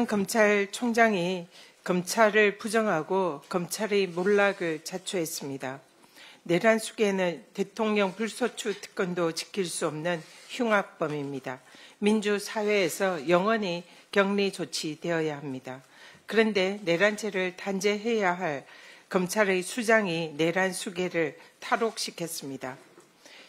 심우정 검찰총장이 검찰을 부정하고 검찰의 몰락을 자초했습니다. 내란 수계는 대통령 불소추 특권도 지킬 수 없는 흉악범입니다. 민주사회에서 영원히 격리 조치되어야 합니다. 그런데 내란죄를 단죄해야 할 검찰의 수장이 내란 수계를 탈옥시켰습니다.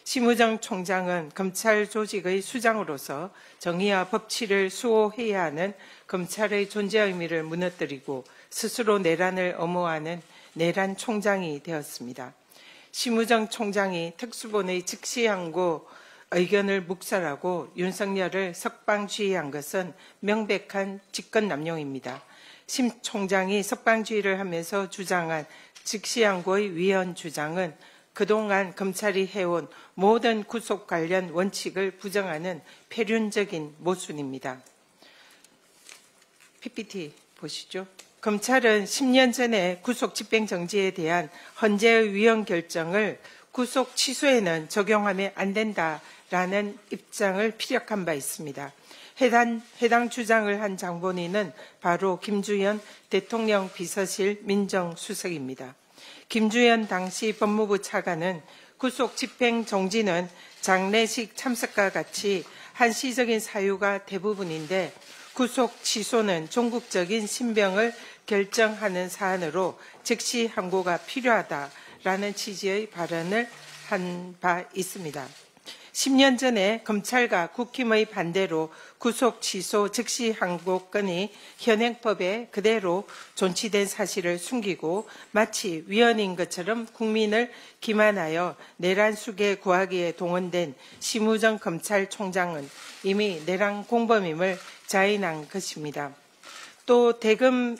심우정 총장은 검찰 조직의 수장으로서 정의와 법치를 수호해야 하는 검찰의 존재 의미를 무너뜨리고 스스로 내란을 엄호하는 내란 총장이 되었습니다. 심우정 총장이 특수본의 즉시항고 의견을 묵살하고 윤석열을 석방주의한 것은 명백한 직권남용입니다. 심 총장이 석방주의를 하면서 주장한 즉시항고의 위헌 주장은 그동안 검찰이 해온 모든 구속 관련 원칙을 부정하는 표륜적인 모순입니다. PPT 보시죠. 검찰은 10년 전에 구속 집행정지에 대한 헌재의 위헌 결정을 구속 취소에는 적용하면 안 된다라는 입장을 피력한 바 있습니다. 해당 주장을 한 장본인은 바로 김주현 대통령 비서실 민정수석입니다. 김주현 당시 법무부 차관은 구속 집행 정지는 장례식 참석과 같이 한시적인 사유가 대부분인데 구속 취소는 종국적인 신병을 결정하는 사안으로 즉시 항고가 필요하다라는 취지의 발언을 한 바 있습니다. 10년 전에 검찰과 국힘의 반대로 구속 취소 즉시 항고건이 현행법에 그대로 존치된 사실을 숨기고 마치 위헌인 것처럼 국민을 기만하여 내란 수계 구하기에 동원된 심우정 검찰총장은 이미 내란 공범임을 자인한 것입니다. 또 대검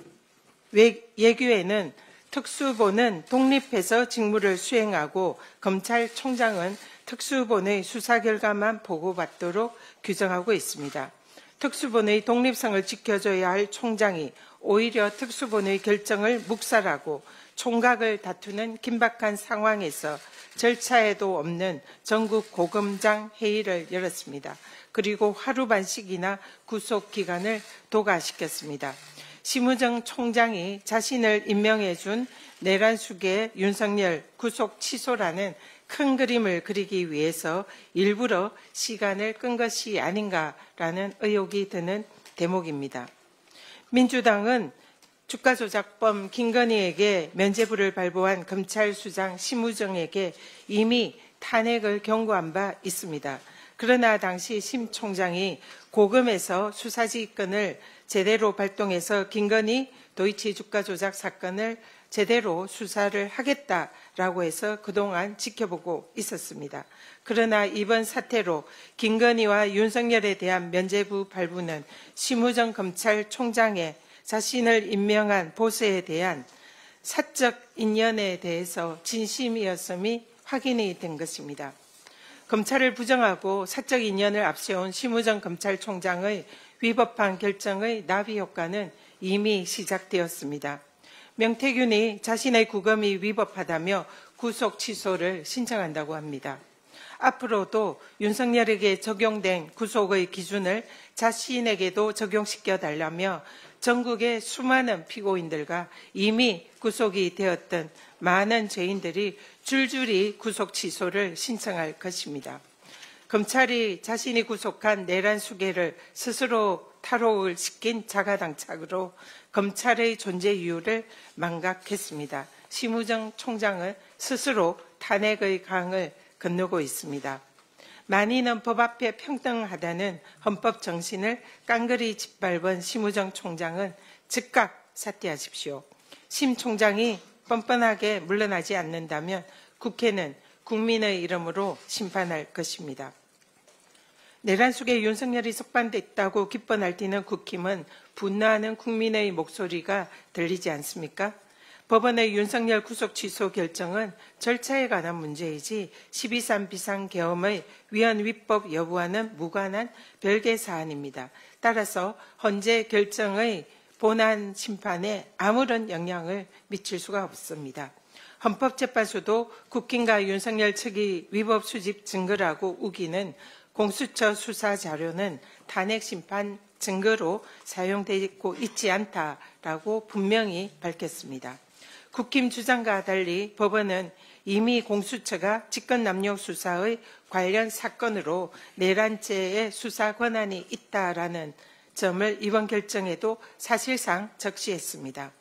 예규에는 특수본은 독립해서 직무를 수행하고 검찰총장은 특수본의 수사 결과만 보고받도록 규정하고 있습니다. 특수본의 독립성을 지켜줘야 할 총장이 오히려 특수본의 결정을 묵살하고 총각을 다투는 긴박한 상황에서 절차에도 없는 전국 고검장 회의를 열었습니다. 그리고 하루 반씩이나 구속 기간을 도과시켰습니다. 심우정 총장이 자신을 임명해 준 내란 수계 윤석열 구속 취소라는 큰 그림을 그리기 위해서 일부러 시간을 끈 것이 아닌가라는 의혹이 드는 대목입니다. 민주당은 주가조작범 김건희에게 면죄부를 발부한 검찰수장 심우정에게 이미 탄핵을 경고한 바 있습니다. 그러나 당시 심 총장이 고검에서 수사지휘권을 제대로 발동해서 김건희 도이치 주가조작 사건을 제대로 수사를 하겠다라고 해서 그동안 지켜보고 있었습니다. 그러나 이번 사태로 김건희와 윤석열에 대한 면죄부 발부는 심우정 검찰총장의 자신을 임명한 보수에 대한 사적 인연에 대해서 진심이었음이 확인이 된 것입니다. 검찰을 부정하고 사적 인연을 앞세운 심우정 검찰총장의 위법한 결정의 나비 효과는 이미 시작되었습니다. 명태균이 자신의 구검이 위법하다며 구속 취소를 신청한다고 합니다. 앞으로도 윤석열에게 적용된 구속의 기준을 자신에게도 적용시켜 달라며 전국의 수많은 피고인들과 이미 구속이 되었던 많은 죄인들이 줄줄이 구속 취소를 신청할 것입니다. 검찰이 자신이 구속한 내란 수계를 스스로 탈옥을 시킨 자가당착으로 검찰의 존재 이유를 망각했습니다. 심우정 총장은 스스로 탄핵의 강을 건너고 있습니다. 만인은 법 앞에 평등하다는 헌법 정신을 깡그리 짓밟은 심우정 총장은 즉각 사퇴하십시오. 심 총장이 뻔뻔하게 물러나지 않는다면 국회는 국민의 이름으로 심판할 것입니다. 내란 속에 윤석열이 석방됐다고 기뻐 날뛰는 국힘은 분노하는 국민의 목소리가 들리지 않습니까? 법원의 윤석열 구속 취소 결정은 절차에 관한 문제이지 12.3 비상계엄의 위헌 위법 여부와는 무관한 별개 사안입니다. 따라서 헌재 결정의 본안 심판에 아무런 영향을 미칠 수가 없습니다. 헌법재판소도 국힘과 윤석열 측이 위법 수집 증거라고 우기는 공수처 수사 자료는 탄핵 심판 증거로 사용되고 있지 않다라고 분명히 밝혔습니다. 국힘 주장과 달리 법원은 이미 공수처가 직권남용 수사의 관련 사건으로 내란죄의 수사 권한이 있다라는 점을 이번 결정에도 사실상 적시했습니다.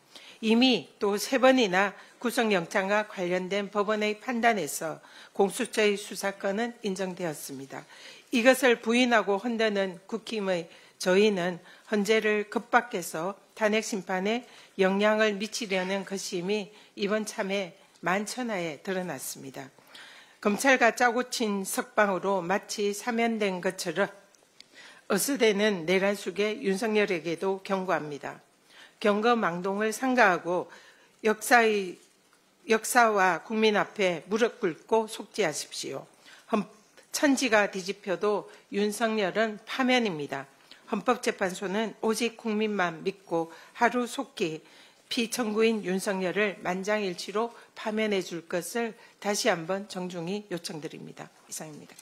이미 또 3번이나 구속영장과 관련된 법원의 판단에서 공수처의 수사권은 인정되었습니다. 이것을 부인하고 흔드는 국힘의 저희는 헌재를 겁박해서 탄핵 심판에 영향을 미치려는 것임이 이번 참에 만천하에 드러났습니다. 검찰과 짜고 친 석방으로 마치 사면된 것처럼 어스대는 내란 속의 윤석열에게도 경고합니다. 경거망동을 삼가하고 역사와 국민 앞에 무릎 꿇고 속죄하십시오. 천지가 뒤집혀도 윤석열은 파면입니다. 헌법재판소는 오직 국민만 믿고 하루 속히 피청구인 윤석열을 만장일치로 파면해 줄 것을 다시 한번 정중히 요청드립니다. 이상입니다.